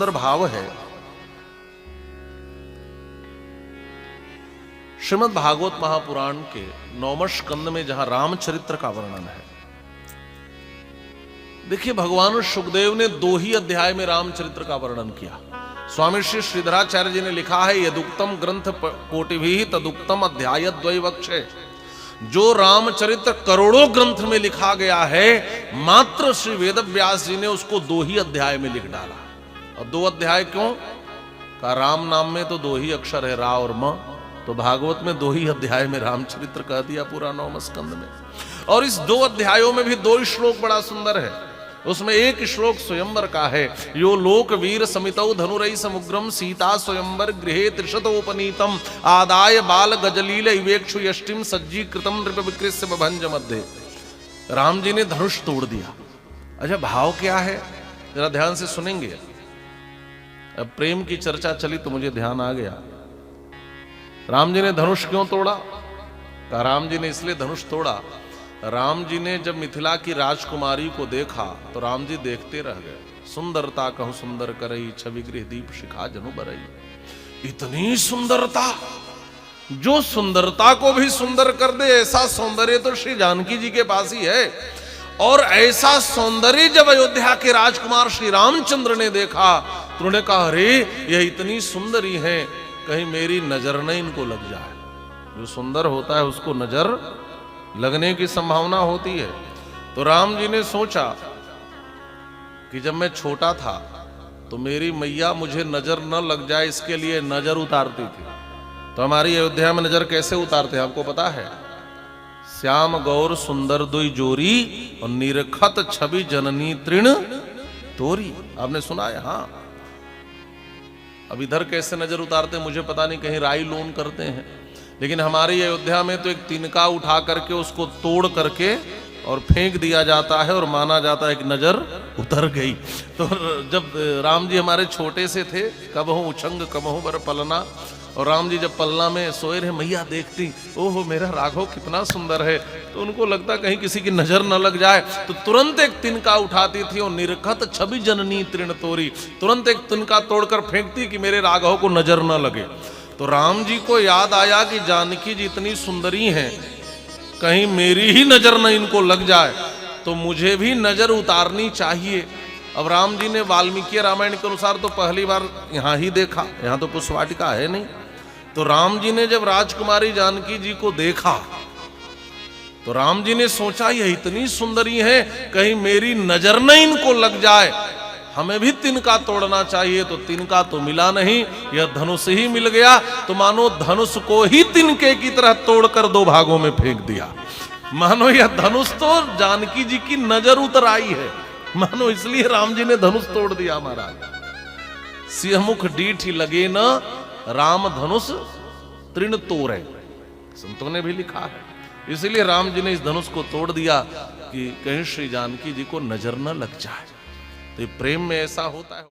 सुंदर भाव है। श्रीमद् भागवत महापुराण के 9वें स्कंद में जहां रामचरित्र का वर्णन है, देखिए भगवान सुखदेव ने 2 ही अध्याय में रामचरित्र का वर्णन किया। स्वामी श्री श्रीधराचार्य जी ने लिखा है, यदुक्तम ग्रंथ कोटिभिः तदुक्तम अध्यायद्वय वक्षे। जो रामचरित्र करोड़ों ग्रंथ में लिखा गया है, मात्र श्री वेदव्यास जी ने उसको 2 ही अध्याय में लिख डाला। और 2 अध्याय क्यों? का राम नाम में तो 2 ही अक्षर है, रा और म, तो भागवत में 2 ही अध्याय में रामचरित्र कह दिया पूरा 9वें स्कंद में। और इस 2 अध्यायों में भी 2 श्लोक बड़ा सुंदर है। उसमें एक श्लोक स्वयंवर का है, यो लोक वीर समितौ धनुरई समुग्रम सीता स्वयंवर गृहे त्रिशतोपनीतम आदाय बाल गजलील इवेक्षु यष्टिम सज्जीकृतम नृप विकृष्य बभंज मध्य। राम जी ने धनुष तोड़ दिया। अच्छा, भाव क्या है जरा ध्यान से सुनेंगे। अब प्रेम की चर्चा चली तो मुझे ध्यान आ गया, राम जी ने धनुष क्यों तोड़ा? राम जी ने इसलिए धनुष तोड़ा, राम जी ने जब मिथिला की राजकुमारी को देखा तो राम जी देखते रह गए। सुंदरता कहूं सुंदर करई, छवि गृह दीप शिखा जनु बरई। इतनी सुंदरता, जो सुंदरता को भी सुंदर कर दे, ऐसा सौंदर्य तो श्री जानकी जी के पास ही है। और ऐसा सौंदर्य जब अयोध्या के राजकुमार श्री रामचंद्र ने देखा तो उन्होंने कहा, अरे ये इतनी सुंदरी है, कहीं मेरी नजर न इनको लग जाए। जो सुंदर होता है उसको नजर लगने की संभावना होती है। तो राम जी ने सोचा कि जब मैं छोटा था तो मेरी मैया मुझे नजर न लग जाए, इसके लिए नजर उतारती थी। तो हमारी अयोध्या में नजर कैसे उतारते हैं आपको पता है? श्याम गौर सुंदर दुई जोरी और निरखत छवि जननी तृण तोरी। आपने सुना है? हाँ। अब इधर कैसे नजर उतारते हैं मुझे पता नहीं, कहीं राई लोन करते हैं, लेकिन हमारी अयोध्या में तो एक तिनका उठा करके उसको तोड़ करके और फेंक दिया जाता है और माना जाता है कि नजर उतर गई। तो जब राम जी हमारे छोटे से थे, कबहू उछंग कबहू बर पलना, और राम जी जब पलना में सोए रहे, मैया देखती, ओहो मेरा राघव कितना सुंदर है, तो उनको लगता कहीं किसी की नजर न लग जाए, तो तुरंत एक तिनका उठाती थी और निरखत छवि जननी तृण तोरी, तुरंत एक तिनका तोड़कर फेंकती कि मेरे राघव को नजर न लगे। तो राम जी को याद आया कि जानकी जी इतनी सुंदरी हैं, कहीं मेरी ही नजर न इनको लग जाए, तो मुझे भी नजर उतारनी चाहिए। अब राम जी ने वाल्मीकि रामायण के अनुसार तो पहली बार यहां ही देखा, यहां तो पुष्पवाटिका है नहीं। तो राम जी ने जब राजकुमारी जानकी जी को देखा तो राम जी ने सोचा ये इतनी सुंदरी है, कहीं मेरी नजर न इनको लग जाए, हमें भी तिनका तोड़ना चाहिए। तो तिनका तो मिला नहीं, यह धनुष ही मिल गया। तो मानो धनुष को ही तिनके की तरह तोड़कर 2 भागों में फेंक दिया। मानो यह धनुष तो जानकी जी की नजर उतर आई है, मानो इसलिए राम जी ने धनुष तोड़ दिया। महाराज सिंहमुख डीठी लगे न राम धनुष तृण तोड़े, संतों ने भी लिखा है। इसलिए राम जी ने इस धनुष को तोड़ दिया कि कहीं श्री जानकी जी को नजर न लग जाए। तो प्रेम में ऐसा होता है।